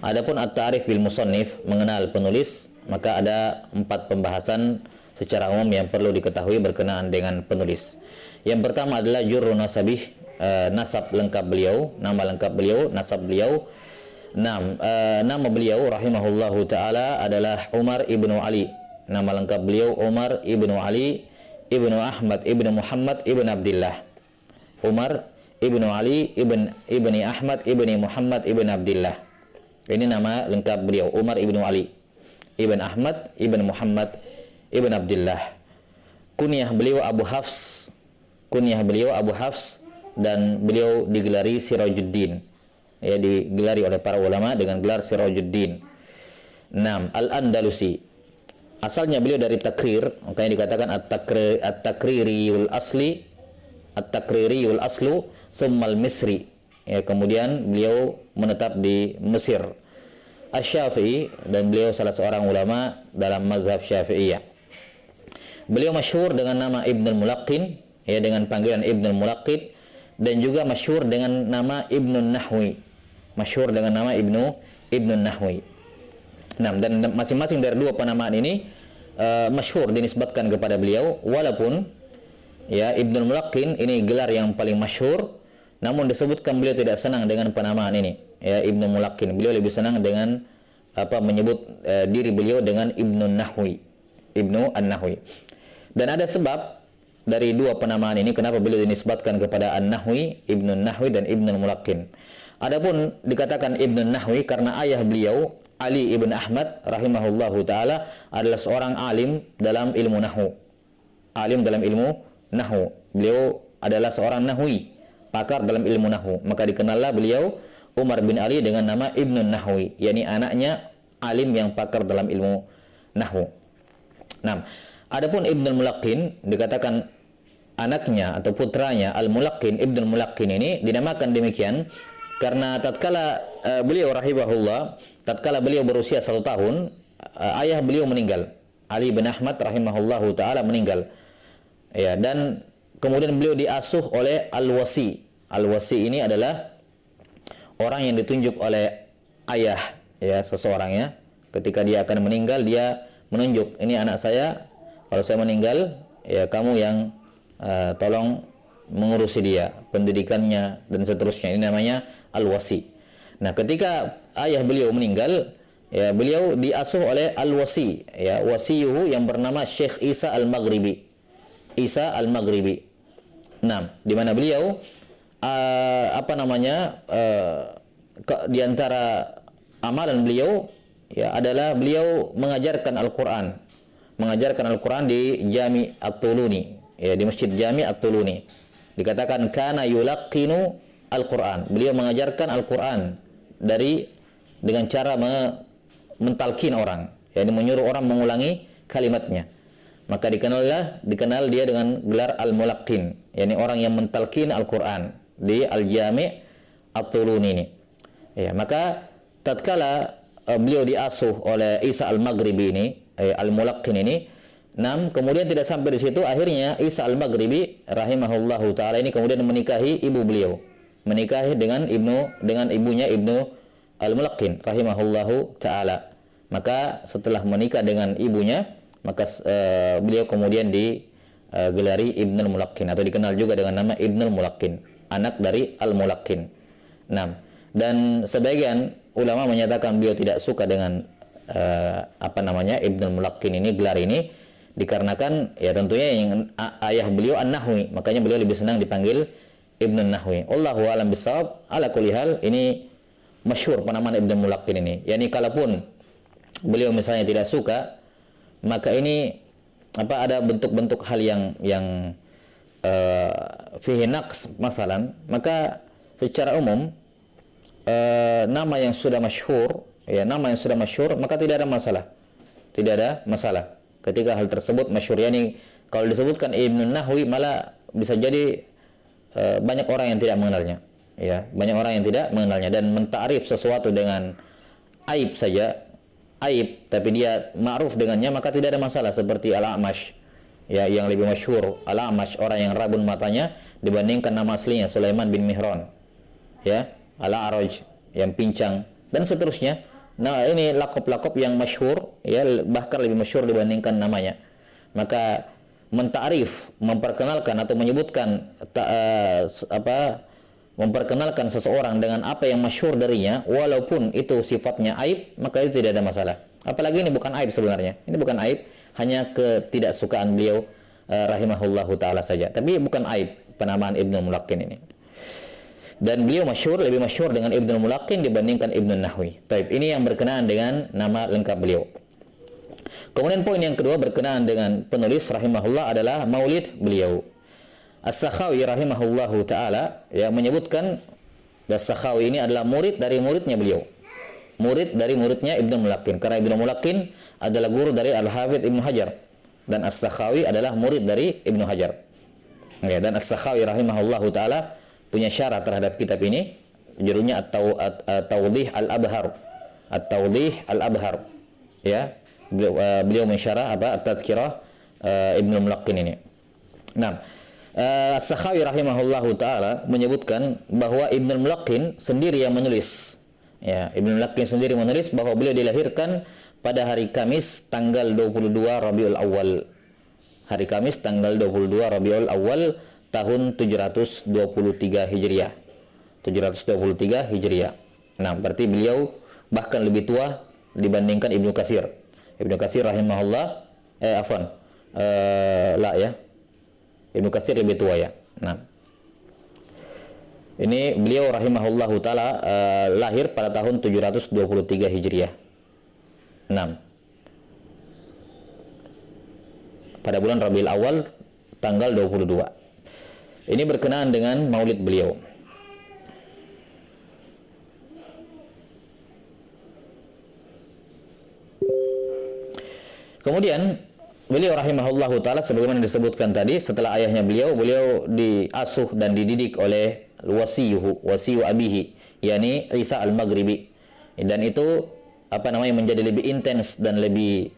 Adapun at-ta'rif bil musannif, mengenal penulis, maka ada 4 pembahasan secara umum yang perlu diketahui berkenaan dengan penulis. Yang pertama adalah jurru nasabih, nasab lengkap beliau, nama lengkap beliau, nasab beliau. Nama beliau rahimahullahu taala adalah Umar ibnu Ali. Nama lengkap beliau Umar ibnu Ali ibnu Ahmad ibnu Muhammad ibnu Abdullah. Umar ibnu Ali ibni Ahmad ibni Muhammad ibnu Abdullah. Ini nama lengkap beliau, Umar ibnu Ali ibn Ahmad ibn Muhammad ibn Abdullah. Kunyah beliau Abu Hafs. Dan beliau digelari Sirajuddin. Ya, digelari oleh para ulama dengan gelar Sirajuddin. Al-Andalusi. Asalnya beliau dari Takrir, makanya dikatakan at-Takririyul aslu thummal Misri. Ya, kemudian beliau menetap di Mesir. Asy-Syafi'i, dan beliau salah seorang ulama dalam mazhab Syafi'iyah. Beliau masyhur dengan nama Ibnul Mulaqqin, ya, dengan panggilan Ibnul Mulaqqin, dan juga masyhur dengan nama Ibnun Nahwi. Ibnun Nahwi. Dan masing-masing dari 2 penamaan ini masyhur dinisbatkan kepada beliau, walaupun ya Ibnul Mulaqqin ini gelar yang paling masyhur, namun disebutkan beliau tidak senang dengan penamaan ini, ya, Ibnul Mulaqqin. Beliau lebih senang dengan menyebut diri beliau dengan Ibnun Nahwi. Dan ada sebab dari 2 penamaan ini kenapa beliau dinisbatkan kepada An-Nahwi, Ibnun Nahwi dan Ibnul Mulaqqin. Adapun dikatakan Ibnun Nahwi karena ayah beliau Ali ibn Ahmad rahimahullahu taala adalah seorang alim dalam ilmu nahwu. Beliau adalah seorang nahwi, pakar dalam ilmu nahwu. Maka dikenallah beliau Umar bin Ali dengan nama Ibnun Nahwi, yakni anaknya alim yang pakar dalam ilmu nahwu. Adapun Ibnul Mulaqqin dikatakan anaknya atau putranya Al-Mulaqqin, Ibnul Mulaqqin ini dinamakan demikian karena tatkala beliau rahimahullah, tatkala beliau berusia 1 tahun, ayah beliau meninggal. Ali bin Ahmad rahimahullahu taala meninggal. Ya, dan kemudian beliau diasuh oleh Al-Wasi. Al-Wasi ini adalah orang yang ditunjuk oleh ayah, ya, seseorang, ya. Ketika dia akan meninggal, dia menunjuk, ini anak saya, kalau saya meninggal, ya kamu yang tolong mengurusi dia, pendidikannya dan seterusnya. Ini namanya Al-Wasi. Nah, ketika ayah beliau meninggal, ya, beliau diasuh oleh Al-Wasi, ya, wasiyuhu yang bernama Syekh Isa Al-Maghribi. Di mana beliau di antara amalan beliau, ya, adalah beliau mengajarkan Al-Qur'an di Jami' At-Tuluni, ya, di Masjid Jami' At-Tuluni. Dikatakan kana yulaqqinu Al-Qur'an. Beliau mengajarkan Al-Qur'an dengan cara mentalkin orang, yakni menyuruh orang mengulangi kalimatnya. Maka dikenal dia dengan gelar Al-Mulaqqin, yakni orang yang mentalkin Al-Qur'an di Al-Jami' At-Tuluni ini. Ya, maka tatkala beliau diasuh oleh Isa Al-Maghribi ini, Al-Mulaqqin ini, kemudian tidak sampai di situ, akhirnya Isa Al-Maghribi rahimahullahu taala ini kemudian menikahi ibu beliau, dengan ibunya Ibnu Al-Mulaqqin rahimahullahu taala. Maka setelah menikah dengan ibunya, maka beliau kemudian digelari Ibnul Mulaqqin, atau dikenal juga dengan nama Ibnul Mulaqqin, anak dari Al-Mulaqqin. Dan sebagian ulama menyatakan beliau tidak suka dengan Ibnul Mulaqqin ini, gelar ini, dikarenakan ya tentunya yang ayah beliau An-Nahwi, makanya beliau lebih senang dipanggil Ibnun Nahwi. Wallahu a'lam bishawab. Ala kulli hal, ini masyhur penamaan Ibnul Mulaqqin ini. Yani kalaupun beliau misalnya tidak suka, maka ini ada bentuk-bentuk hal yang fihi naqs masalan, maka secara umum nama yang sudah masyhur, maka tidak ada masalah. Ketika hal tersebut masyhur, yani kalau disebutkan Ibnun Nahwi, malah bisa jadi banyak orang yang tidak mengenalnya, ya, dan mentakrif sesuatu dengan aib saja, tapi dia ma'ruf dengannya, maka tidak ada masalah. Seperti Al-A'mash, ya, yang lebih masyhur, Al-A'mash, orang yang rabun matanya, dibandingkan nama aslinya Sulaiman bin Mihran, ya, Al-A'raj, yang pincang, dan seterusnya. Nah, ini lakop-lakop yang masyhur, ya, bahkan lebih masyhur dibandingkan namanya. Maka mentarif, memperkenalkan atau menyebutkan memperkenalkan seseorang dengan apa yang masyhur darinya, walaupun itu sifatnya aib, maka itu tidak ada masalah. Apalagi ini bukan aib sebenarnya. Ini bukan aib, hanya ketidaksukaan beliau rahimahullahu taala saja. Tapi bukan aib penamaan Ibnu Mulaqin ini. Dan beliau lebih masyhur dengan Ibnu Mulaqin dibandingkan Ibnu Nahwi. Baik, ini yang berkenaan dengan nama lengkap beliau. Kemudian poin yang kedua berkenaan dengan penulis rahimahullah adalah maulid beliau. As-Sakhawi rahimahullahu taala ya menyebutkan As-Sakhawi ini adalah murid dari muridnya beliau. Murid dari muridnya Ibnu Mulaqin. Karena Ibnu Mulaqin adalah guru dari Al-Hafidz Ibnu Hajar dan As-Sakhawi adalah murid dari Ibnu Hajar. Ya, dan As-Sakhawi rahimahullahu taala punya syarah terhadap kitab ini, judulnya At-Tawdih Al-Abhar. At-Tawdih Al-Abhar. Ya, beliau mensyarah At-Tadhkirah Ibnu Mulaqin ini. Nah, As-Sakhawi rahimahullahu taala menyebutkan bahwa Ibnu Mulaqin sendiri yang menulis. Ya, Ibnu Mulaqin sendiri menulis bahwa beliau dilahirkan pada hari Kamis tanggal 22 Rabiul Awal. Hari Kamis tanggal 22 Rabiul Awal tahun 723 Hijriah. 723 Hijriah. Nah, berarti beliau bahkan lebih tua dibandingkan Ibnu Katsir. Ibnu Katsir rahimahullah Ibnu Katsir lebih tua ya. Nah, ini beliau rahimahullahu taala lahir pada tahun 723 Hijriah. 6. Pada bulan Rabiul Awal tanggal 22. Ini berkenaan dengan maulid beliau. Kemudian beliau rahimahullahu taala sebagaimana disebutkan tadi, setelah ayahnya beliau diasuh dan dididik oleh wasiyu abihi, yakni Isa Al-Maghribi. Dan itu menjadi lebih intens dan lebih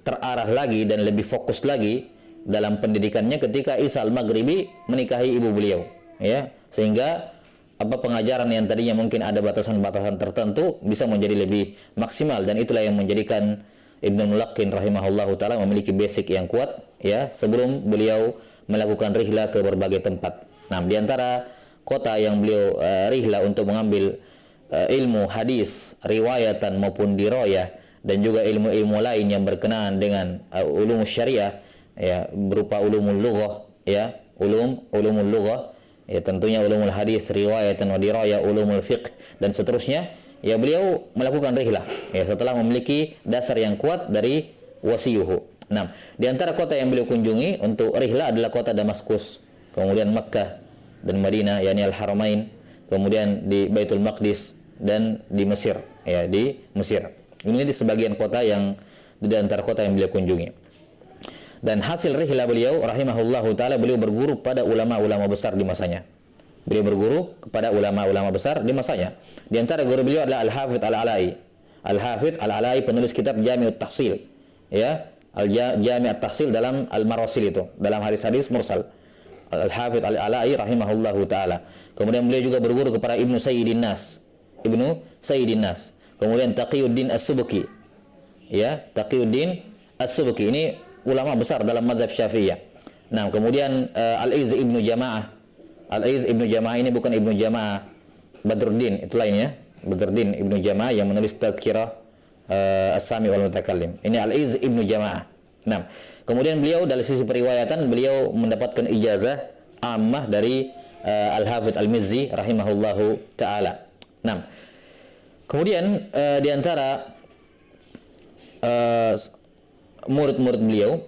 terarah lagi dan lebih fokus lagi dalam pendidikannya ketika Isa Al-Maghribi menikahi ibu beliau, ya, sehingga pengajaran yang tadinya mungkin ada batasan-batasan tertentu bisa menjadi lebih maksimal, dan itulah yang menjadikan Ibnu Mulaqin rahimahullahu taala memiliki basic yang kuat, ya, sebelum beliau melakukan rihla ke berbagai tempat. Nah, di antara kota yang beliau rihla untuk mengambil ilmu hadis riwayatan maupun dirayah, dan juga ilmu-ilmu lain yang berkenaan dengan ulum syariah, ya, berupa ulumul lughah, ya, ulumul lughah, ya, tentunya ulumul hadis, riwayatan wa dirayah, ulumul fiqh dan seterusnya, ya, beliau melakukan rihlah, ya, setelah memiliki dasar yang kuat dari wasiyuhu. Nah, di antara kota yang beliau kunjungi untuk rihlah adalah kota Damaskus, kemudian Makkah dan Madinah, yakni Al-Haramain, kemudian di Baitul Maqdis dan di Mesir, ya, di Mesir. Ini di sebagian kota yang di antara kota yang beliau kunjungi. Dan hasil rihlah beliau rahimahullahu taala, beliau berguru pada ulama-ulama besar di masanya. Beliau berguru kepada ulama-ulama besar di masanya. Di antara guru beliau adalah Al-Hafidz Al-Ala'i. Al-Hafidz Al-Ala'i penulis kitab Jami'ut Tahsil. Ya, Jami'ut Tahsil dalam Al-Marasil itu, dalam hadis-hadis mursal. Al-Hafidz Al-Ala'i rahimahullahu taala. Kemudian beliau juga berguru kepada Ibnu Sayyidin Nas. Kemudian Taqiyuddin As-Subki. Ya, Taqiyuddin As-Subki ini ulama besar dalam mazhab Syafi'iyah. Nah, kemudian Al-Izz Ibnu Jama'ah. Al-Izz Ibnu Jama'ah ini bukan Ibnu Jama'ah Badruddin, itu lainnya. Badruddin Ibnu Jama'ah yang menulis Tadhkirah As-Sami wal Mutakallim. Ini Al-Izz Ibnu Jama'ah. Nah, kemudian beliau dari sisi periwayatan beliau mendapatkan ijazah ammah dari Al-Hafidz Al-Mizzi rahimahullahu taala. Nah, kemudian di antara murid-murid beliau,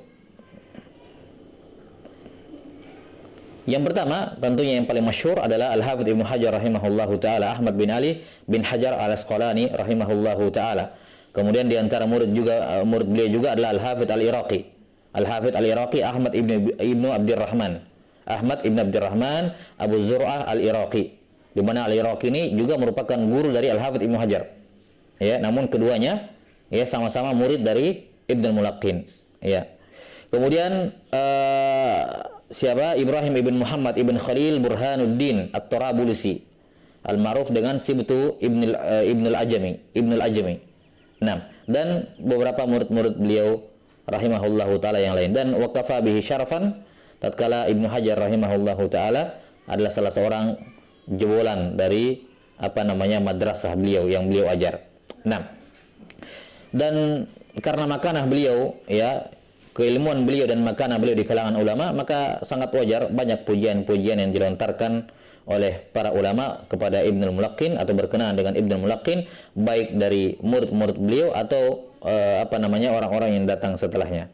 yang pertama tentunya yang paling masyhur adalah Al-Hafidz Ibnu Hajar rahimahullahu taala, Ahmad bin Ali bin Hajar Al-Asqalani rahimahullahu taala. Kemudian di antara murid beliau juga adalah Al-Hafidz Al-Iraqi. Al-Hafidz Al-Iraqi Ahmad ibnu Abdurrahman. Ahmad ibnu Abdurrahman Abu Zur'ah Al-Iraqi. Di mana Al-Iraqi ini juga merupakan guru dari Al-Hafidz Ibnu Hajar. Ya, namun keduanya ya sama-sama murid dari Ibnu Mulaqin, ya. Kemudian siapa? Ibrahim ibn Muhammad ibn Khalil Burhanuddin At-Tarabulsi. al-ma'ruf dengan Sibtu Ibnul Ajami. Nah, dan beberapa murid-murid beliau rahimahullahu taala yang lain. Dan waqafa bihi syarafan, tatkala Ibnu Hajar rahimahullahu taala adalah salah seorang jebolan dari madrasah beliau yang beliau ajar. Nah, dan karena makanah beliau, ya, keilmuan beliau dan makanah beliau di kalangan ulama, maka sangat wajar banyak pujian-pujian yang dilontarkan oleh para ulama kepada Ibnul Mulaqqin atau berkenaan dengan Ibnul Mulaqqin, baik dari murid-murid beliau atau orang-orang yang datang setelahnya.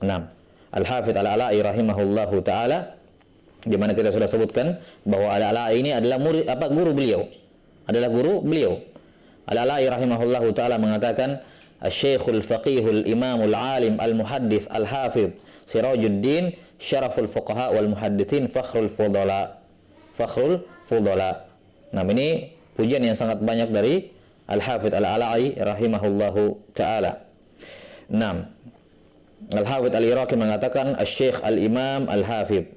Nah, Al-Hafidz Al-Ala'i rahimahullahu taala, di mana kita sudah sebutkan bahwa Al-Ala'i ini adalah guru beliau. Al-Ala'i rahimahullahu taala mengatakan, Asy-Syekhul Faqihul Imamul Alim Al-Muhaddits Al-Hafidz Sirajuddin Syaraful Fuqaha wal Muhadditsin Fakhrul Fudala. Nah, ini pujian yang sangat banyak dari Al-Hafidz Al-Ala'i rahimahullahu taala. Nah, Al-Hafidz Al-Iraqi mengatakan Asy-Syekh Al-Imam Al-Hafidz.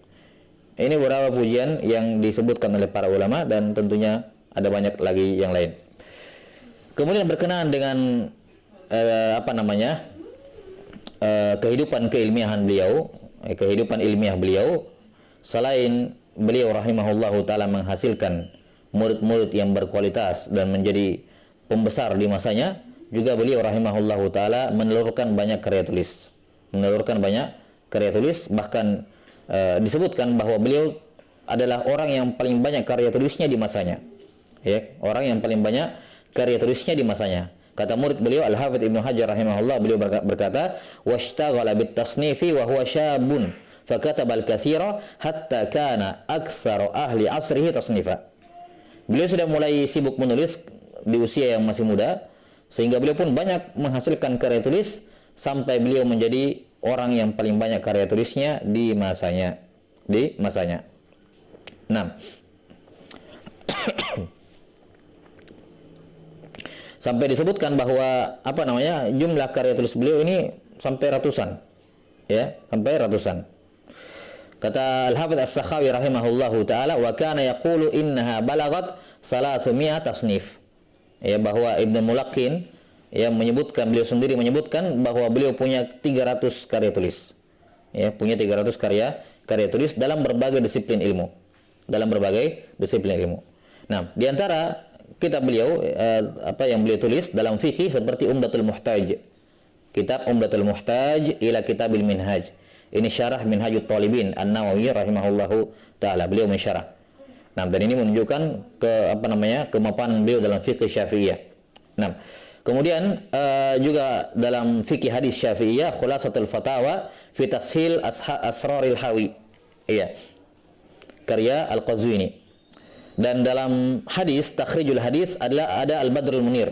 Ini beberapa pujian yang disebutkan oleh para ulama dan tentunya ada banyak lagi yang lain. Kemudian berkenaan dengan kehidupan keilmiahan beliau, kehidupan ilmiah beliau, selain beliau rahimahullahu taala menghasilkan murid-murid yang berkualitas dan menjadi pembesar di masanya, juga beliau rahimahullahu taala menelurkan banyak karya tulis. Bahkan disebutkan bahwa beliau adalah orang yang paling banyak karya tulisnya di masanya. Ya, orang yang paling banyak karya tulisnya di masanya. Kata murid beliau Al-Hafidz Ibnu Hajar rahimahullah, beliau berkata, "Washtaghala bit-tasnifi wa huwa syabun, fakataba al-katsira hatta kana aktsaru ahli asrihi tasnifa." Beliau sudah mulai sibuk menulis di usia yang masih muda, sehingga beliau pun banyak menghasilkan karya tulis sampai beliau menjadi orang yang paling banyak karya tulisnya di masanya. Nah, sampai disebutkan bahwa jumlah karya tulis beliau ini sampai ratusan. Kata Al-Hafidz As-Sakhawi rahimahullahu taala, wa kana yaqulu innaha balagat 300 tasnif. Ya, bahwa Ibnu Mulaqqin beliau sendiri menyebutkan bahwa beliau punya 300 karya tulis. Ya, punya 300 karya tulis dalam berbagai disiplin ilmu. Nah, di antara kitab beliau yang beliau tulis dalam fikih seperti Umdatul Muhtaj. Kitab Umdatul Muhtaj ila Kitabil Minhaj. Ini syarah Minhajut Talibin An-Nawawi rahimahullahu taala. Beliau mensyarah. Nah, dan ini menunjukkan kemapanan beliau dalam fikih Syafi'iyah. Nah, kemudian juga dalam fikih hadis Syafi'iyah, Khulasatul Fatawa fi Tashil Asraril Hawi. Iya. Karya Al-Qazwini. Dan dalam hadis, takhrijul hadis ada Al-Badrul Munir.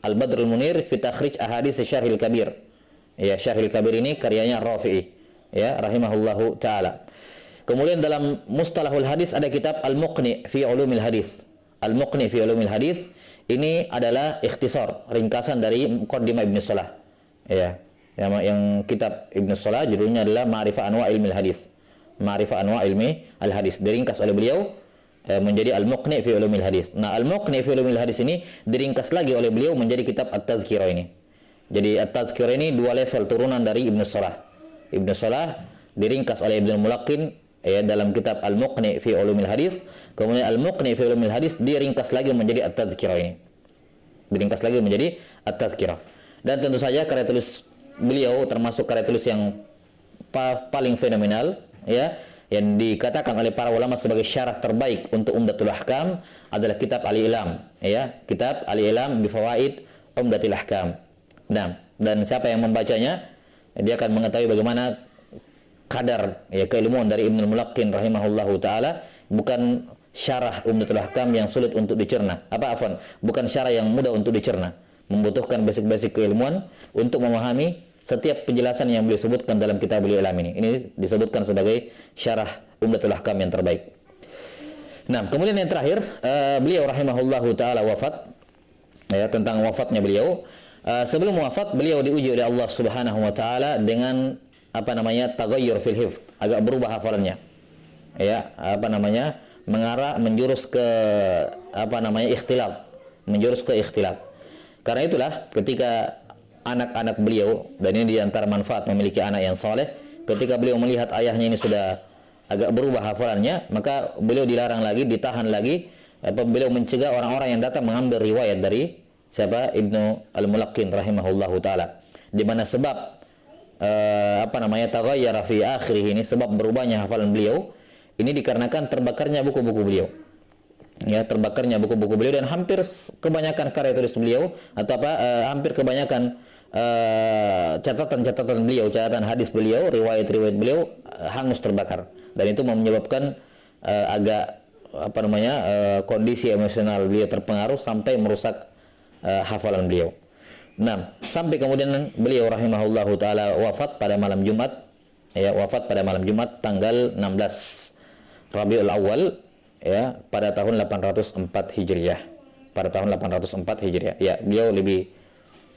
Al-Badrul Munir fi takhrij ahadits Syarhil Kabir. Ya, Syarhil Kabir ini karyanya Rafi'i, ya, rahimahullahu taala. Kemudian dalam Mustalahul Hadis ada kitab Al-Muqni fi Ulumil Hadis. Al-Muqni fi Ulumil Hadis ini adalah ikhtisar, ringkasan dari Muqaddimah Ibnu Shalah. Ya, yang kitab Ibnu Shalah judulnya adalah Ma'rifah Anwa' Ilmil Hadis. Ma'rifah Anwa' Ilmi Al-Hadis. Diringkas oleh beliau menjadi Al-Muqni fi Ulumil Hadis. Nah, Al-Muqni fi Ulumil Hadis ini diringkas lagi oleh beliau menjadi kitab At-Tadhkirah ini. Jadi At-Tadhkirah ini dua level turunan dari Ibnu Shalah. Ibnu Shalah diringkas oleh Ibnu Mulaqqin dalam kitab Al-Muqni fi Ulumil Hadis. Kemudian Al-Muqni fi Ulumil Hadis diringkas lagi menjadi At-Tadhkirah ini. Diringkas lagi menjadi At-Tadhkirah. Dan tentu saja karya tulis beliau termasuk karya tulis yang paling fenomenal, ya, yang dikatakan oleh para ulama sebagai syarah terbaik untuk Umdatul Ahkam adalah kitab Al-Ilam, ya, kitab Al-Ilam bi Fawaid Umdatul Ahkam. Nah, dan siapa yang membacanya, dia akan mengetahui bagaimana kadar, ya, keilmuan dari Ibnu Mulaqqin rahimahullahu taala. Bukan syarah Umdatul Ahkam yang sulit untuk dicerna. Bukan syarah yang mudah untuk dicerna. Membutuhkan basic-basic keilmuan untuk memahami setiap penjelasan yang beliau sebutkan dalam kitab Al-Ilam ini. Ini disebutkan sebagai syarah Umdatul Ahkam yang terbaik. Nah, kemudian yang terakhir, beliau rahimahullahu taala wafat. Ya, tentang wafatnya beliau. Sebelum wafat, beliau diuji oleh Allah Subhanahu wa taala dengan taghayyur fil hifdz, agak berubah hafalannya. Ya, menjurus ke ikhtilat, menjurus ke ikhtilat. Karena itulah ketika anak-anak beliau, dan ini di antara manfaat memiliki anak yang soleh, ketika beliau melihat ayahnya ini sudah agak berubah hafalannya, maka beliau dilarang lagi, ditahan lagi, beliau mencegah orang-orang yang datang mengambil riwayat dari siapa? Ibnu Al-Mulaqqin rahimahullahu taala. Di mana sebab taghayyara fi akhirih ini, sebab berubahnya hafalan beliau ini dikarenakan terbakarnya buku-buku beliau. Ya, terbakarnya buku-buku beliau, dan hampir kebanyakan karya tulis beliau atau hampir kebanyakan catatan-catatan beliau, catatan hadis beliau, riwayat-riwayat beliau hangus terbakar, dan itu menyebabkan kondisi emosional beliau terpengaruh sampai merusak hafalan beliau. Nah, sampai kemudian beliau rahimahullahu taala wafat pada malam Jumat, tanggal 16 Rabiul Awal, ya, pada tahun 804 Hijriah. Pada tahun 804 Hijriah. Ya, beliau lebih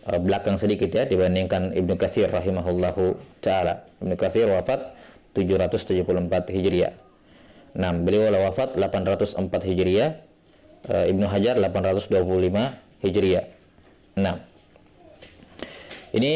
belakang sedikit ya dibandingkan Ibnu Katsir rahimahullahu taala. Ibnu Katsir wafat 774 Hijriah. Nah, beliau wafat 804 Hijriah. Ibnu Hajar 825 Hijriah. Nah, ini